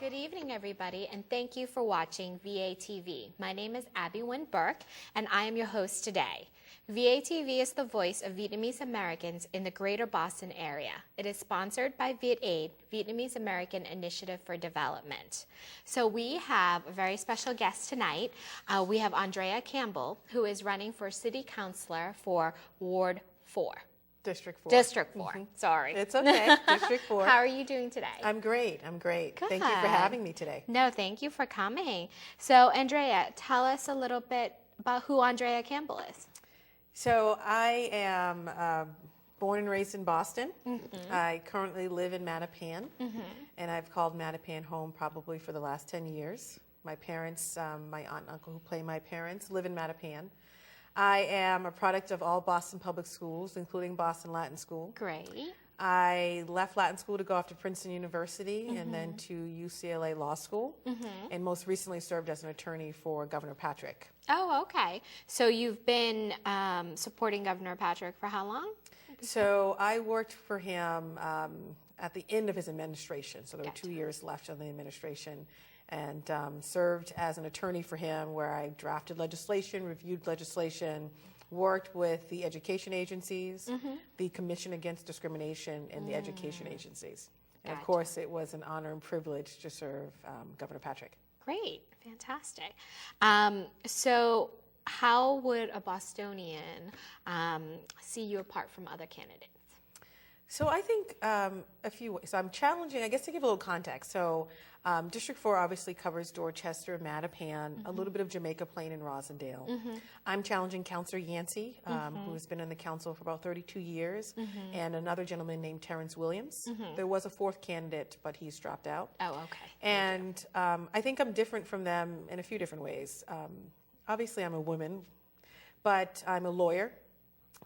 Good evening, everybody, and thank you for watching VATV. My name is Abby Wynn Burke, and I am your host today. VATV is the voice of Vietnamese Americans in the Greater Boston area. It is sponsored by VietAid, Vietnamese American Initiative for Development. So we have a very special guest tonight. We have Andrea Campbell, who is running for City Councilor for Ward 4. District 4. District 4, sorry. It's okay, District 4. How are you doing today? I'm great, I'm great. Good. Thank you for having me today. No, thank you for coming. So, Andrea, tell us a little bit about who Andrea Campbell is. So, I am born and raised in Boston. I currently live in Mattapan, and I've called Mattapan home probably for the last 10 years. My parents, my aunt and uncle who play my parents, live in Mattapan. I am a product of all Boston public schools, including Boston Latin School. Great. I left Latin School to go off to Princeton University and then to UCLA Law School, and most recently served as an attorney for Governor Patrick. Oh, okay. So you've been supporting Governor Patrick for how long? So I worked for him at the end of his administration, so there were 2 years left of the administration, and served as an attorney for him where I drafted legislation, reviewed legislation, worked with the education agencies, the Commission Against Discrimination, and the education agencies. And of course, it was an honor and privilege to serve Governor Patrick. Great, fantastic. So how would a Bostonian see you apart from other candidates? So I think a few ways. So I'm challenging, I guess to give a little context. So District 4 obviously covers Dorchester, Mattapan, a little bit of Jamaica Plain and Rosendale. I'm challenging Councilor Yancey, who has been in the council for about 32 years, and another gentleman named Terrence Williams. There was a fourth candidate, but he's dropped out. Oh, okay. And I think I'm different from them in a few different ways. Obviously, I'm a woman, but I'm a lawyer.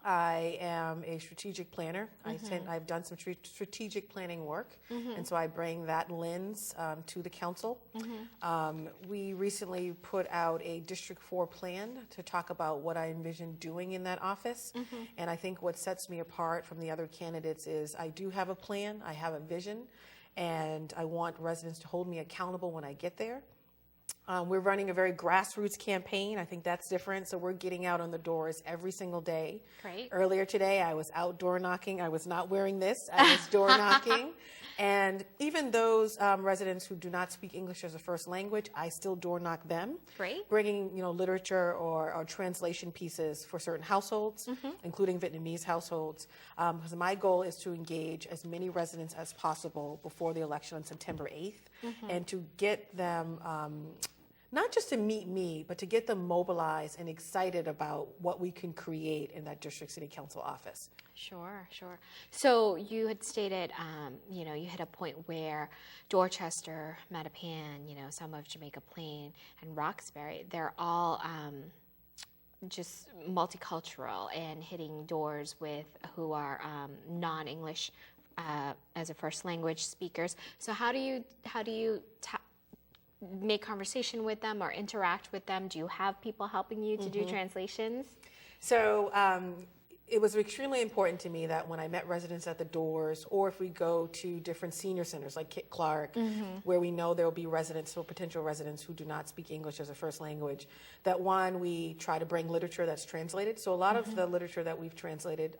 I am a strategic planner. I've done some strategic planning work, and so I bring that lens to the council. We recently put out a District 4 plan to talk about what I envision doing in that office, and I think what sets me apart from the other candidates is I do have a plan, I have a vision, and I want residents to hold me accountable when I get there. We're running a very grassroots campaign. I think that's different. So we're getting out on the doors every single day. Great. Earlier today, I was outdoor knocking. I was not wearing this. I was door knocking. And even those residents who do not speak English as a first language, I still door knock them. Great. Bringing literature or translation pieces for certain households, including Vietnamese households. Because my goal is to engage as many residents as possible before the election on September 8th, and to get them not just to meet me, but to get them mobilized and excited about what we can create in that district city council office. Sure, sure. So you had stated, you hit a point where Dorchester, Mattapan, some of Jamaica Plain and Roxbury, they're all just multicultural and hitting doors with who are non-English as a first language speakers. So how do you make conversation with them or interact with them? Do you have people helping you to do translations? So it was extremely important to me that when I met residents at the doors, or if we go to different senior centers like Kit Clark, where we know there will be residents or potential residents who do not speak English as a first language, that one, we try to bring literature that's translated. So a lot of the literature that we've translated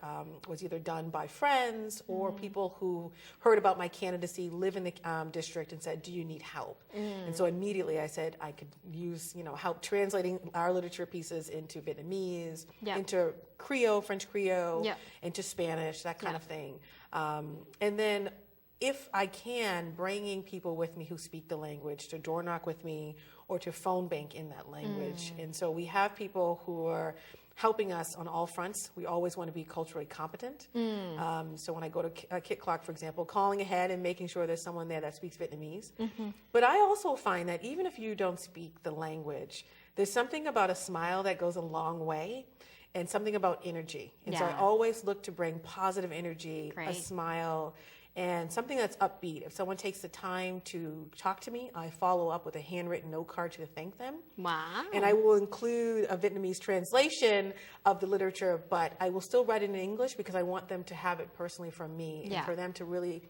was either done by friends or people who heard about my candidacy, live in the district, and said, do you need help? And so immediately I said I could use help translating our literature pieces into Vietnamese, into Creole, French Creole, into Spanish, that kind of thing. And then if I can, bringing people with me who speak the language to door knock with me or to phone bank in that language. And so we have people who are helping us on all fronts. We always want to be culturally competent. So when I go to Kit Clark, for example, calling ahead and making sure there's someone there that speaks Vietnamese. But I also find that even if you don't speak the language, there's something about a smile that goes a long way. And something about energy. And so I always look to bring positive energy, a smile, and something that's upbeat. If someone takes the time to talk to me, I follow up with a handwritten note card to thank them. Wow. And I will include a Vietnamese translation of the literature, but I will still write it in English because I want them to have it personally from me and for them to really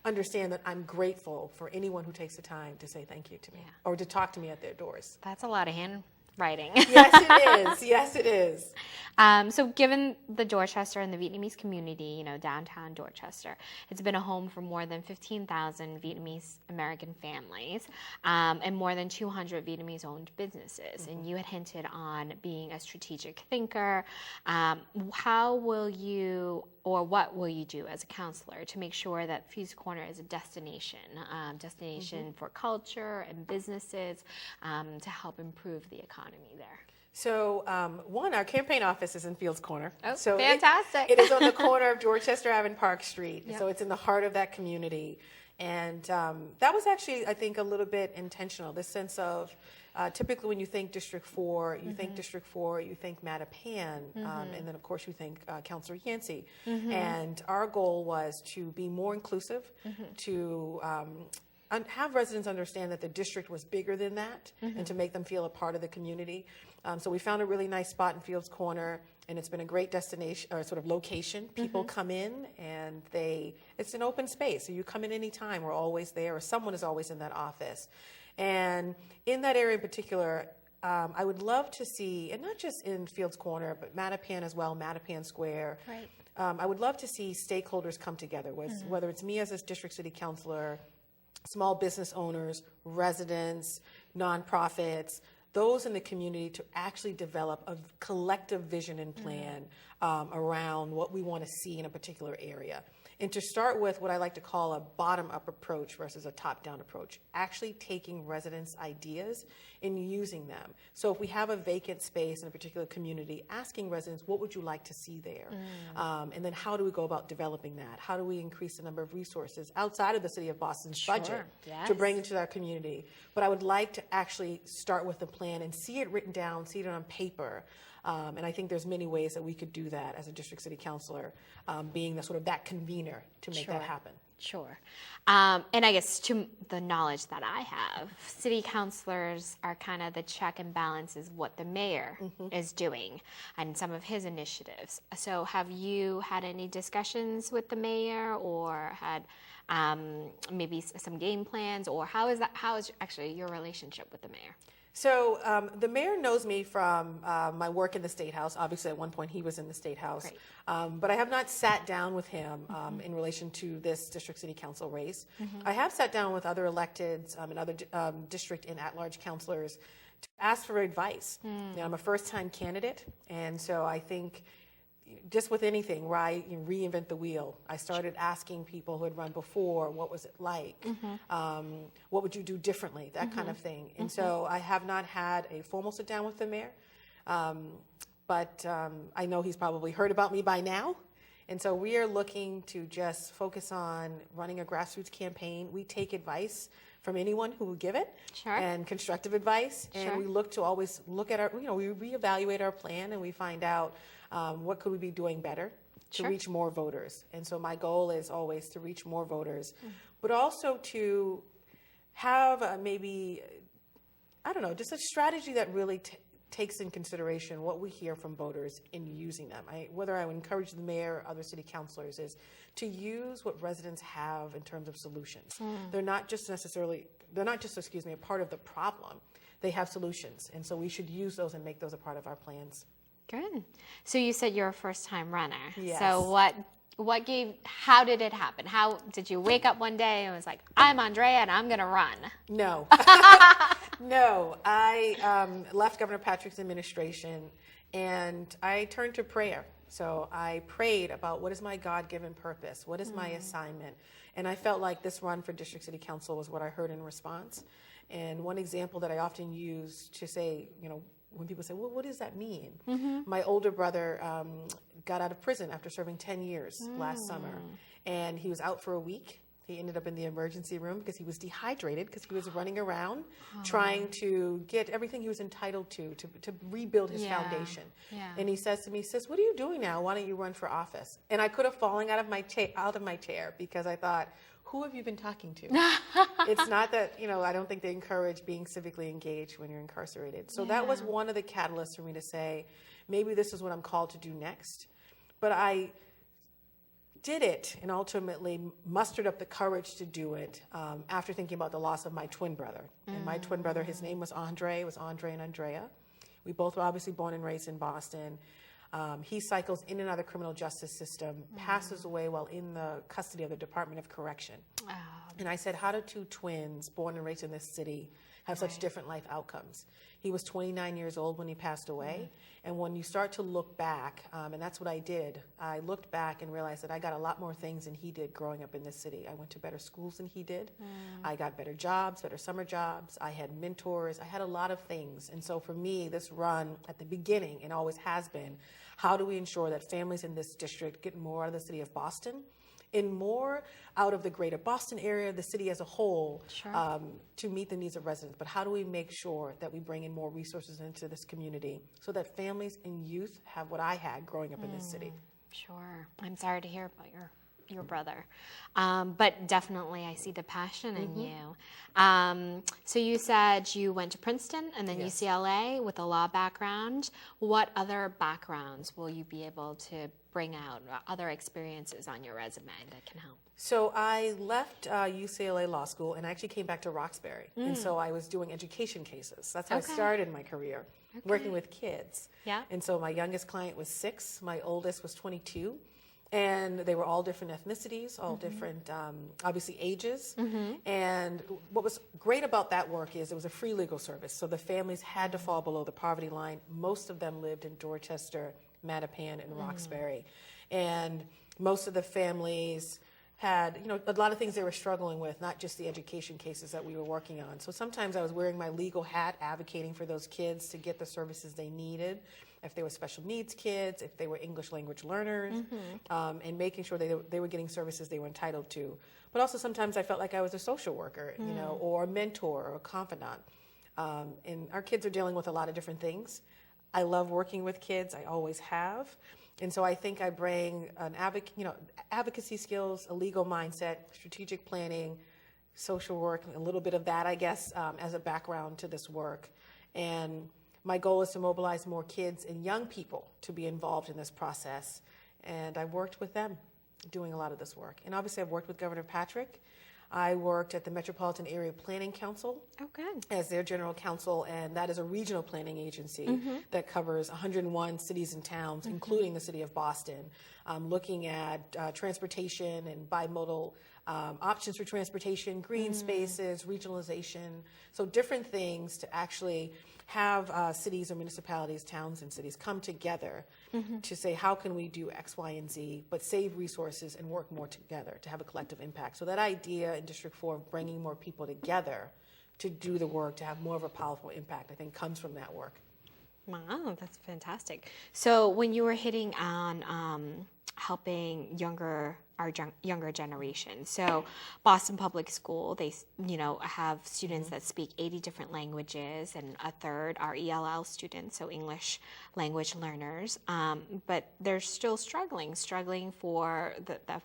understand that I'm grateful for anyone who takes the time to say thank you to me or to talk to me at their doors. That's a lot of handwriting. Yes, it is. Yes, it is. So given the Dorchester and the Vietnamese community, downtown Dorchester, it's been a home for more than 15,000 Vietnamese American families and more than 200 Vietnamese-owned businesses. And you had hinted on being a strategic thinker. How will you, or what will you do as a counselor to make sure that Fuse Corner is a destination for culture and businesses to help improve the economy there? So, one, our campaign office is in Fields Corner. Oh, so fantastic. It is on the corner of Dorchester Ave and Park Street. Yep. So it's in the heart of that community. And that was actually, I think, a little bit intentional, this sense of typically when you think District 4, you think District 4, you think Mattapan, and then, of course, you think Councilor Yancey. And our goal was to be more inclusive, to have residents understand that the district was bigger than that, and to make them feel a part of the community. So we found a really nice spot in Fields Corner, and it's been a great destination or sort of location. People come in and it's an open space. So you come in any time, we're always there, or someone is always in that office. And in that area in particular, I would love to see, and not just in Fields Corner, but Mattapan as well, Mattapan Square. Right. I would love to see stakeholders come together, whether it's me as a district city councilor, small business owners, residents, nonprofits, those in the community to actually develop a collective vision and plan around what we want to see in a particular area. And to start with what I like to call a bottom-up approach versus a top-down approach, actually taking residents' ideas and using them. So if we have a vacant space in a particular community, asking residents, what would you like to see there? And then how do we go about developing that? How do we increase the number of resources outside of the City of Boston's budget to bring into our community? But I would like to actually start with a plan and see it written down, see it on paper. And I think there's many ways that we could do that as a district city councilor, being the sort of that convener to make that happen. Sure. And I guess to the knowledge that I have, city councilors are kind of the check and balance is what the mayor is doing and some of his initiatives. So have you had any discussions with the mayor or had maybe some game plans, or how is actually your relationship with the mayor? So the mayor knows me from my work in the State House. Obviously, at one point, he was in the State House. But I have not sat down with him in relation to this district city council race. I have sat down with other electeds and other district and at-large councilors to ask for advice. I'm a first-time candidate, and so I think just with anything where I reinvent the wheel, I started asking people who had run before, what was it like? What would you do differently? That kind of thing. And so I have not had a formal sit down with the mayor, but I know he's probably heard about me by now. And so we are looking to just focus on running a grassroots campaign. We take advice from anyone who will give it, and constructive advice. And we look to always look at we reevaluate our plan and we find out what could we be doing better to reach more voters. And so my goal is always to reach more voters, but also to have just a strategy that really takes in consideration what we hear from voters in using them. Whether I would encourage the mayor or other city councilors is to use what residents have in terms of solutions. They're not just a part of the problem. They have solutions. And so we should use those and make those a part of our plans. Good. So you said you're a first-time runner. Yes. So how did it happen? How did you wake up one day and was like, I'm Andrea and I'm going to run? No. No. I left Governor Patrick's administration and I turned to prayer. So I prayed about what is my God-given purpose? What is my assignment? And I felt like this run for District City Council was what I heard in response. And one example that I often use to say, when people say, well, what does that mean? My older brother got out of prison after serving 10 years last summer. And he was out for a week. He ended up in the emergency room because he was dehydrated because he was running around trying to get everything he was entitled to rebuild his foundation. And he says to me, sis, what are you doing now? Why don't you run for office? And I could have fallen out of my chair because I thought, who have you been talking to? It's not that, I don't think they encourage being civically engaged when you're incarcerated. So that was one of the catalysts for me to say, maybe this is what I'm called to do next. But I did it and ultimately mustered up the courage to do it after thinking about the loss of my twin brother. And my twin brother, his name was Andre. It was Andre and Andrea. We both were obviously born and raised in Boston. He cycles in and out of the criminal justice system, passes away while in the custody of the Department of Correction. And I said, how do two twins born and raised in this city have such different life outcomes? He was 29 years old when he passed away. And when you start to look back, and that's what I did, I looked back and realized that I got a lot more things than he did growing up in this city. I went to better schools than he did. I got better jobs, better summer jobs. I had mentors. I had a lot of things. And so for me, this run at the beginning, and always has been, how do we ensure that families in this district get more out of the city of Boston and more out of the greater Boston area, the city as a whole, to meet the needs of residents. But how do we make sure that we bring in more resources into this community so that families and youth have what I had growing up in this city? Sure. I'm sorry to hear about your brother. But definitely I see the passion in you. So you said you went to Princeton and then UCLA with a law background. What other backgrounds will you be able to bring out, other experiences on your resume that can help? So I left UCLA Law School and I actually came back to Roxbury. And so I was doing education cases. That's how I started my career, working with kids. And so my youngest client was 6, my oldest was 22. And they were all different ethnicities, all different, obviously, ages. And what was great about that work is it was a free legal service. So the families had to fall below the poverty line. Most of them lived in Dorchester, Mattapan, and Roxbury. And most of the families had, a lot of things they were struggling with, not just the education cases that we were working on. So sometimes I was wearing my legal hat, advocating for those kids to get the services they needed, if they were special needs kids, if they were English language learners, and making sure they were getting services they were entitled to. But also sometimes I felt like I was a social worker, or a mentor or a confidant. And our kids are dealing with a lot of different things. I love working with kids. I always have. And so I think I bring an advocacy skills, a legal mindset, strategic planning, social work, a little bit of that, I guess, as a background to this work. And my goal is to mobilize more kids and young people to be involved in this process. And I worked with them doing a lot of this work. And obviously I've worked with Governor Patrick. I worked at the Metropolitan Area Planning Council as their general counsel, and that is a regional planning agency that covers 101 cities and towns, including the city of Boston, looking at transportation and bimodal options for transportation, green spaces, regionalization, so different things to actually have cities or municipalities, towns and cities come together to say, how can we do X, Y, and Z, but save resources and work more together to have a collective impact. So that idea in District 4 of bringing more people together to do the work, to have more of a powerful impact, I think comes from that work. Wow, that's fantastic. So when you were hitting on helping our younger generation, so Boston Public School, they have students that speak 80 different languages, and a third are ELL students, so English language learners, but they're still struggling for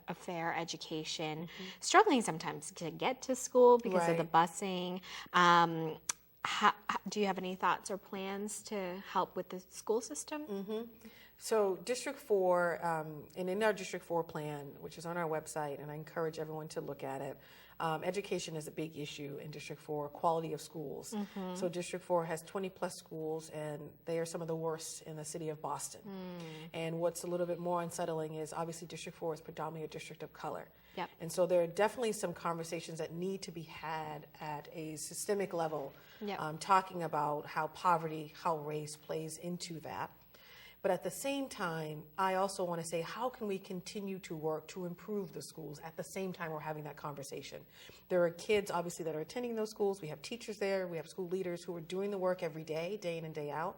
a fair education, struggling sometimes to get to school because of the busing. Do you have any thoughts or plans to help with the school system? So District 4, and in our District 4 plan, which is on our website, and I encourage everyone to look at it, education is a big issue in District 4, quality of schools. So District 4 has 20 plus schools, and they are some of the worst in the city of Boston. And what's a little bit more unsettling is obviously District 4 is predominantly a district of color. And so there are definitely some conversations that need to be had at a systemic level, talking about how poverty, how race plays into that. But at the same time, I also want to say, how can we continue to work to improve the schools at the same time we're having that conversation? There are kids, obviously, that are attending those schools. We have teachers there. We have school leaders who are doing the work every day in and day out.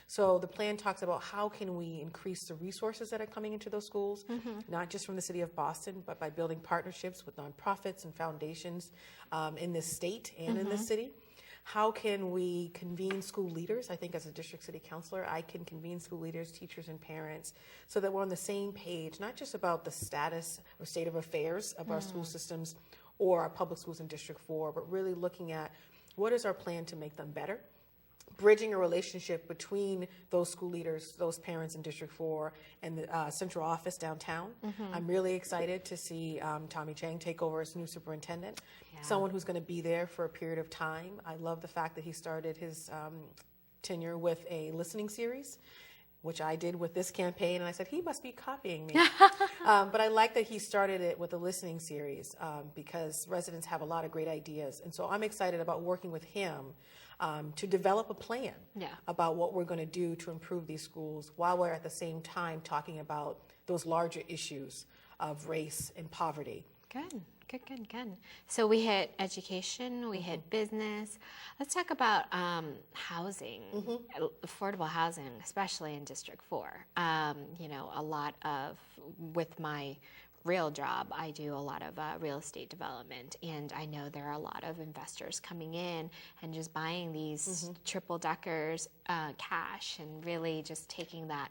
So the plan talks about how can we increase the resources that are coming into those schools, not just from the city of Boston, but by building partnerships with nonprofits and foundations in this state and in this city. How can we convene school leaders? I think as a district city councilor, I can convene school leaders, teachers, and parents so that we're on the same page, not just about the status or state of affairs of our school systems or our public schools in District 4, but really looking at what is our plan to make them better, bridging a relationship between those school leaders, those parents in District 4 and the central office downtown. I'm really excited to see Tommy Chang take over as new superintendent, someone who's going to be there for a period of time. I love the fact that he started his tenure with a listening series, which I did with this campaign, and I said, he must be copying me. But I like that he started it with a listening series because residents have a lot of great ideas. And so I'm excited about working with him to develop a plan about what we're going to do to improve these schools while we're at the same time talking about those larger issues of race and poverty. Good. So we hit education, we hit business. Let's talk about housing, affordable housing, especially in District 4. You know, a lot of, with my real job, I do a lot of real estate development, and I know there are a lot of investors coming in and just buying these triple deckers cash and really just taking that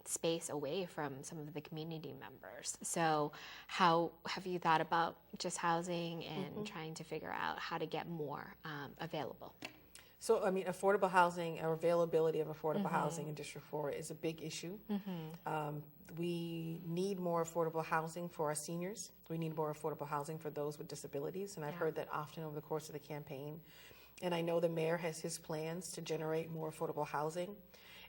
space away from some of the community members. So how have you thought about just housing and trying to figure out how to get more available? So, I mean, affordable housing or availability of affordable housing in District 4 is a big issue. We need more affordable housing for our seniors. We need more affordable housing for those with disabilities. And I've heard that often over the course of the campaign. And I know the mayor has his plans to generate more affordable housing.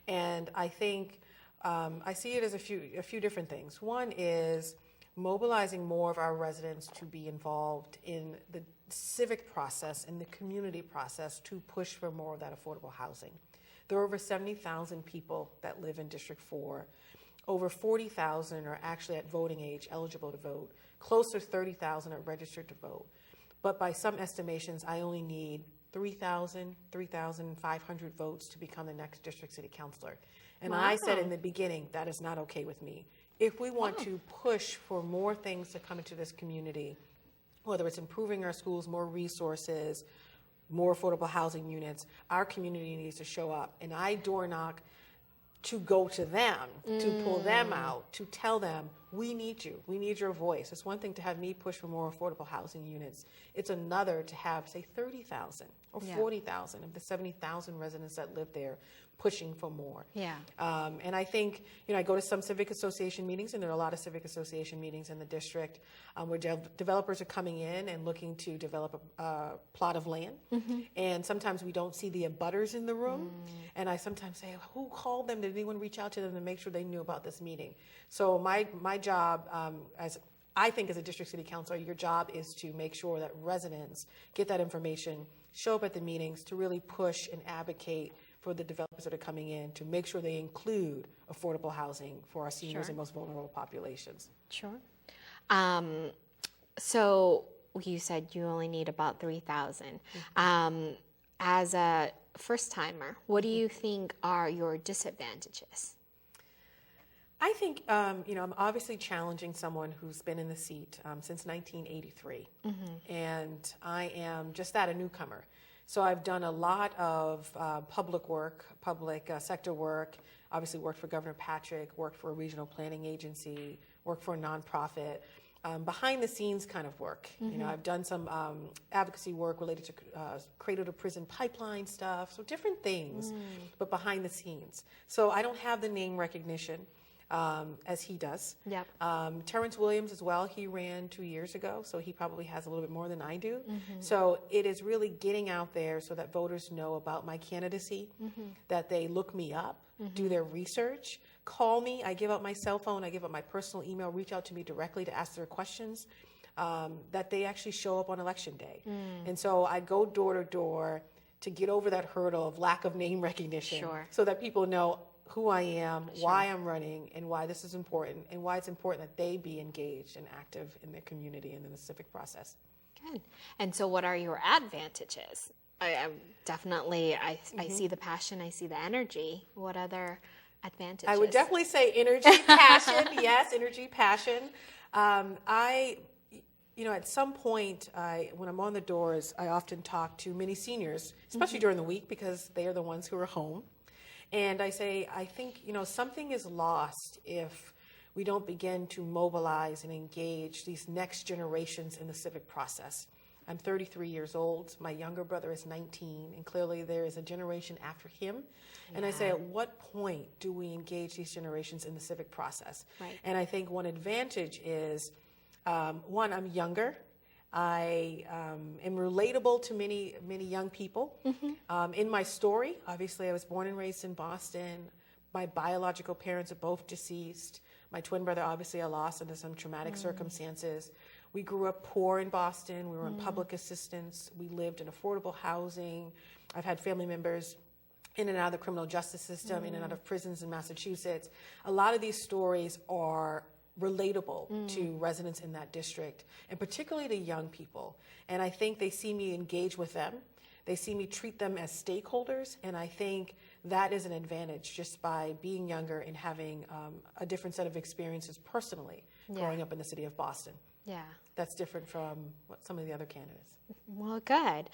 And I think I see it as a few different things. One is mobilizing more of our residents to be involved in the civic process and the community process to push for more of that affordable housing. There are over 70,000 people that live in District 4. Over 40,000 are actually at voting age, eligible to vote. Close to 30,000 are registered to vote. But by some estimations, I only need 3,500 votes to become the next district city councilor. And I said in the beginning, that is not okay with me. If we want to push for more things to come into this community, whether it's improving our schools, more resources, more affordable housing units, our community needs to show up. And I door knock to go to them, to pull them out, to tell them, we need you. We need your voice. It's one thing to have me push for more affordable housing units. It's another to have, say, 30,000 or 40,000 of the 70,000 residents that live there pushing for more. And I think, you know, I go to some civic association meetings, and there are a lot of civic association meetings in the district where developers are coming in and looking to develop a plot of land. And sometimes we don't see the abutters in the room. And I sometimes say, who called them? Did anyone reach out to them to make sure they knew about this meeting? So my job, as I think as a district city councilor, your job is to make sure that residents get that information, show up at the meetings to really push and advocate for the developers that are coming in to make sure they include affordable housing for our seniors and most vulnerable populations. So you said you only need about 3,000. As a first timer, what do you think are your disadvantages? I think, you know, I'm obviously challenging someone who's been in the seat since 1983. And I am just that, a newcomer. So I've done a lot of public work, public sector work, obviously worked for Governor Patrick, worked for a regional planning agency, worked for a nonprofit, behind the scenes kind of work. You know, I've done some advocacy work related to cradle to prison pipeline stuff, so different things, but behind the scenes. So I don't have the name recognition as he does. Terrence Williams as well, he ran 2 years ago, so he probably has a little bit more than I do. So it is really getting out there so that voters know about my candidacy, that they look me up, do their research, call me. I give out my cell phone, I give out my personal email, reach out to me directly to ask their questions, that they actually show up on election day. And so I go door to door to get over that hurdle of lack of name recognition so that people know who I am, why I'm running, and why this is important, and why it's important that they be engaged and active in their community and in the civic process. Good. And so what are your advantages? I see the passion, I see the energy. What other advantages? I would definitely say energy, passion. Yes, energy, passion. You know, at some point, when I'm on the doors, I often talk to many seniors, especially during the week, because they are the ones who are home. And I say, I think, you know, something is lost if we don't begin to mobilize and engage these next generations in the civic process. I'm 33 years old. My younger brother is 19, and clearly there is a generation after him. And I say, at what point do we engage these generations in the civic process? Right. And I think one advantage is, one, I'm younger. I am relatable to many young people. In my story, obviously, I was born and raised in Boston. My biological parents are both deceased. My twin brother, obviously, I lost under some traumatic circumstances. We grew up poor in Boston. We were on public assistance. We lived in affordable housing. I've had family members in and out of the criminal justice system, in and out of prisons in Massachusetts. A lot of these stories are relatable to residents in that district, and particularly to young people. And I think they see me engage with them. They see me treat them as stakeholders, and I think that is an advantage just by being younger and having a different set of experiences personally growing up in the city of Boston. Yeah. That's different from what some of the other candidates. Well, good.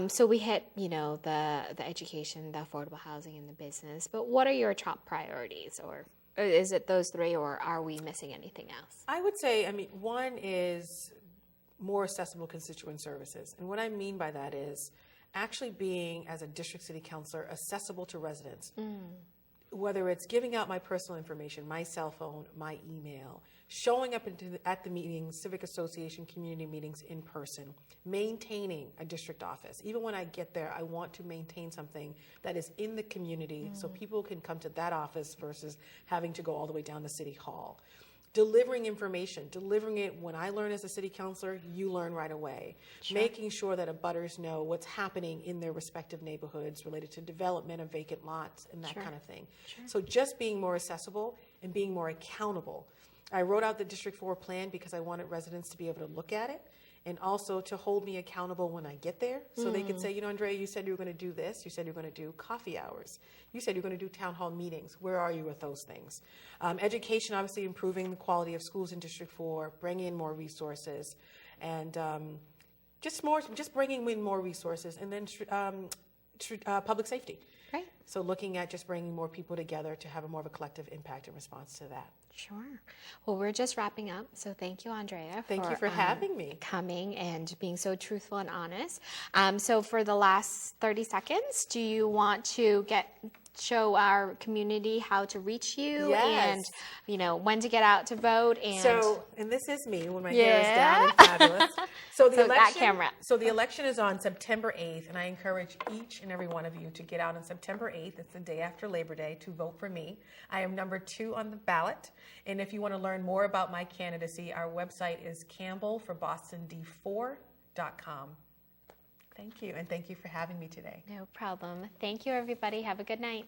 So we hit, the education, the affordable housing, and the business. But what are your top priorities, or is it those three, or are we missing anything else? I would say, one is more accessible constituent services. And what I mean by that is actually being, as a district city councilor, accessible to residents. Whether it's giving out my personal information, my cell phone, my email, showing up at the meetings, civic association, community meetings in person, maintaining a district office. Even when I get there, I want to maintain something that is in the community so people can come to that office versus having to go all the way down to City Hall. Delivering information, delivering it when I learn as a city councilor, you learn right away. Sure. Making sure that abutters know what's happening in their respective neighborhoods related to development of vacant lots and that kind of thing. Sure. So just being more accessible and being more accountable. I wrote out the District 4 plan because I wanted residents to be able to look at it and also to hold me accountable when I get there. So they could say, Andrea, you said you were going to do this. You said you were going to do coffee hours. You said you're going to do town hall meetings. Where are you with those things? Education, obviously improving the quality of schools in District 4, bringing in more resources, and just bringing in more resources, and then public safety. Right. So looking at just bringing more people together to have a more of a collective impact in response to that. Sure. Well, we're just wrapping up, so thank you, Andrea. Thank you for having me. Coming and being so truthful and honest. So for the last 30 seconds, do you want to show our community how to reach you and when to get out to vote? And this is me when my hair is down and fabulous. So the election is on September 8th, and I encourage each and every one of you to get out on September 8th. It's the day after Labor Day, to vote for me. I am number 2 on the ballot. And if you want to learn more about my candidacy, our website is campbellforbostond4.com. Thank you, and thank you for having me today. No problem. Thank you, everybody. Have a good night.